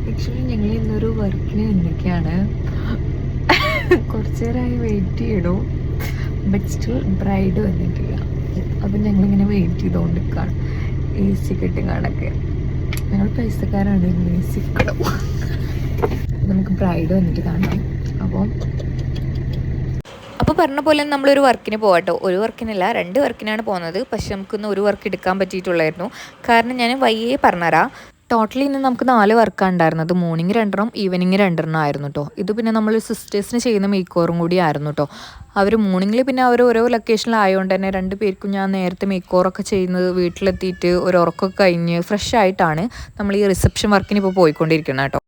Actually ഞങ്ങൾ ഇന്നൊരു വർക്കിന് എന്തൊക്കെയാണ് കുറച്ച് നേരമായി വെയിറ്റ് ചെയ്യണു. ബട്ട് സ്റ്റിൽ ബ്രൈഡ് വന്നിട്ടില്ല. അപ്പം ഞങ്ങളിങ്ങനെ വെയിറ്റ് ചെയ്തുകൊണ്ടിരിക്കുകയാണ്. എ സി കെട്ടിങ്ങാണൊക്കെ ഞങ്ങൾ പൈസക്കാരാണ്. എ സി നമുക്ക് ബ്രൈഡ് വന്നിട്ട് കാണാം. അപ്പോൾ പറഞ്ഞ പോലെ നമ്മളൊരു വർക്കിന് പോകട്ടോ. ഒരു വർക്കിനല്ല, 2 വർക്കിനാണ് പോകുന്നത്. പക്ഷെ നമുക്കിന്ന് ഒരു വർക്ക് എടുക്കാൻ പറ്റിയിട്ടുള്ളായിരുന്നു. കാരണം ഞാൻ വയ്യേ പറഞ്ഞുതരാം. ടോട്ടലി ഇന്ന് നമുക്ക് 4 വർക്കാണ് ഉണ്ടായിരുന്നത്. മോർണിംഗ് 2 ഈവനിങ് 2 ആയിരുന്നു കേട്ടോ. ഇത് പിന്നെ നമ്മൾ സിസ്റ്റേഴ്സിന് ചെയ്യുന്ന മേക്ക് ഓവറും കൂടി ആയിരുന്നു കേട്ടോ. അവർ മോർണിംഗിൽ പിന്നെ അവർ ഓരോ ലൊക്കേഷനിലായതുകൊണ്ട് തന്നെ 2 പേർക്കും ഞാൻ നേരത്തെ മേക്ക് ഓവറൊക്കെ ചെയ്യുന്നത് വീട്ടിലെത്തിയിട്ട് ഒരു ഉറക്കമൊക്കെ കഴിഞ്ഞ് ഫ്രഷ് ആയിട്ടാണ് നമ്മൾ ഈ റിസപ്ഷൻ വർക്കിന് ഇപ്പോൾ പോയിക്കൊണ്ടിരിക്കുന്നത് കേട്ടോ.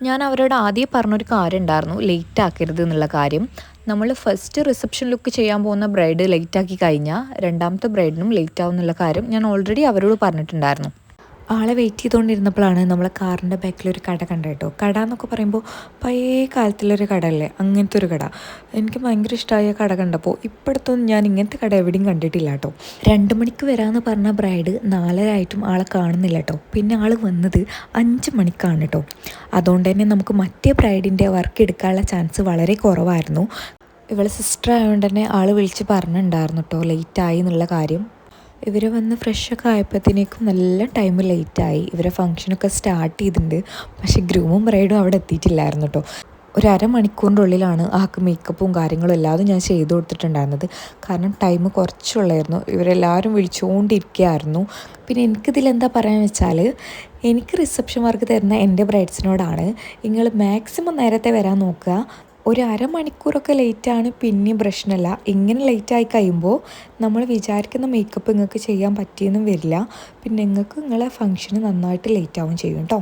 ഞാൻ അവരോട് ആദ്യം പറഞ്ഞൊരു കാര്യം ഉണ്ടായിരുന്നു, ലേറ്റ് ആക്കരുത് എന്നുള്ള കാര്യം. നമ്മൾ ഫസ്റ്റ് റിസപ്ഷൻ ലുക്ക് ചെയ്യാൻ പോകുന്ന ബ്രൈഡ് ലേറ്റ് ആക്കി കഴിഞ്ഞാൽ രണ്ടാമത്തെ ബ്രൈഡിനും ലേറ്റ് ആവും എന്നുള്ള കാര്യം ഞാൻ ഓൾറെഡി അവരോട് പറഞ്ഞിട്ടുണ്ടായിരുന്നു. ആളെ വെയിറ്റ് ചെയ്തുകൊണ്ടിരുന്നപ്പോഴാണ് നമ്മളെ കാറിൻ്റെ ബാക്കിലൊരു കട കണ്ട കേട്ടോ. കട എന്നൊക്കെ പറയുമ്പോൾ പഴയ കാലത്തിലൊരു കട അല്ലേ, അങ്ങനത്തെ ഒരു കട. എനിക്ക് ഭയങ്കര ഇഷ്ടമായ കട കണ്ടപ്പോൾ ഇപ്പോഴത്തൊന്നും ഞാൻ ഇങ്ങനത്തെ കട എവിടെയും കണ്ടിട്ടില്ല കേട്ടോ. 2 മണിക്ക് വരാമെന്ന് പറഞ്ഞ ബ്രൈഡ് 4:30 ആയിട്ടും ആളെ കാണുന്നില്ല കേട്ടോ. പിന്നെ ആൾ വന്നത് 5 മണിക്കാണ് കേട്ടോ. അതുകൊണ്ട് തന്നെ നമുക്ക് മറ്റേ ബ്രൈഡിൻ്റെ വർക്ക് എടുക്കാനുള്ള ചാൻസ് വളരെ കുറവായിരുന്നു. ഇവളെ സിസ്റ്റർ ആയതുകൊണ്ട് തന്നെ ആൾ വിളിച്ച് പറഞ്ഞിട്ടുണ്ടായിരുന്നു കേട്ടോ ലേറ്റായി എന്നുള്ള കാര്യം. ഇവർ വന്ന് ഫ്രഷൊക്കെ ആയപ്പോഴത്തേക്കും നല്ല ടൈം ലേറ്റായി. ഇവരെ ഫംഗ്ഷനൊക്കെ സ്റ്റാർട്ട് ചെയ്തിട്ടുണ്ട്. പക്ഷേ ഗ്രൂമും ബ്രൈഡും അവിടെ എത്തിയിട്ടില്ലായിരുന്നു കേട്ടോ. ഒരു അരമണിക്കൂറിൻ്റെ ഉള്ളിലാണ് ആൾക്ക് മേക്കപ്പും കാര്യങ്ങളും എല്ലാതും ഞാൻ ചെയ്തു കൊടുത്തിട്ടുണ്ടായിരുന്നത്. കാരണം ടൈം കുറച്ചുള്ളായിരുന്നു. ഇവരെല്ലാവരും വിളിച്ചുകൊണ്ടിരിക്കുകയായിരുന്നു. പിന്നെ എനിക്കിതിലെന്താ പറയാന്ന് വെച്ചാൽ, എനിക്ക് റിസപ്ഷൻ വർക്ക് തരുന്ന എൻ്റെ ബ്രൈഡ്സിനോടാണ് നിങ്ങൾ മാക്സിമം നേരത്തെ വരാൻ നോക്കുക. ഒരു അരമണിക്കൂറൊക്കെ ലേറ്റാണ് പിന്നെയും പ്രശ്നമല്ല. ഇങ്ങനെ ലേറ്റായി കഴിയുമ്പോൾ നമ്മൾ വിചാരിക്കുന്ന മേക്കപ്പ് നിങ്ങൾക്ക് ചെയ്യാൻ പറ്റിയെന്നും വരില്ല. പിന്നെ നിങ്ങൾക്ക് നിങ്ങളെ ഫംഗ്ഷന് നന്നായിട്ട് ലേറ്റാവും ചെയ്യും കേട്ടോ.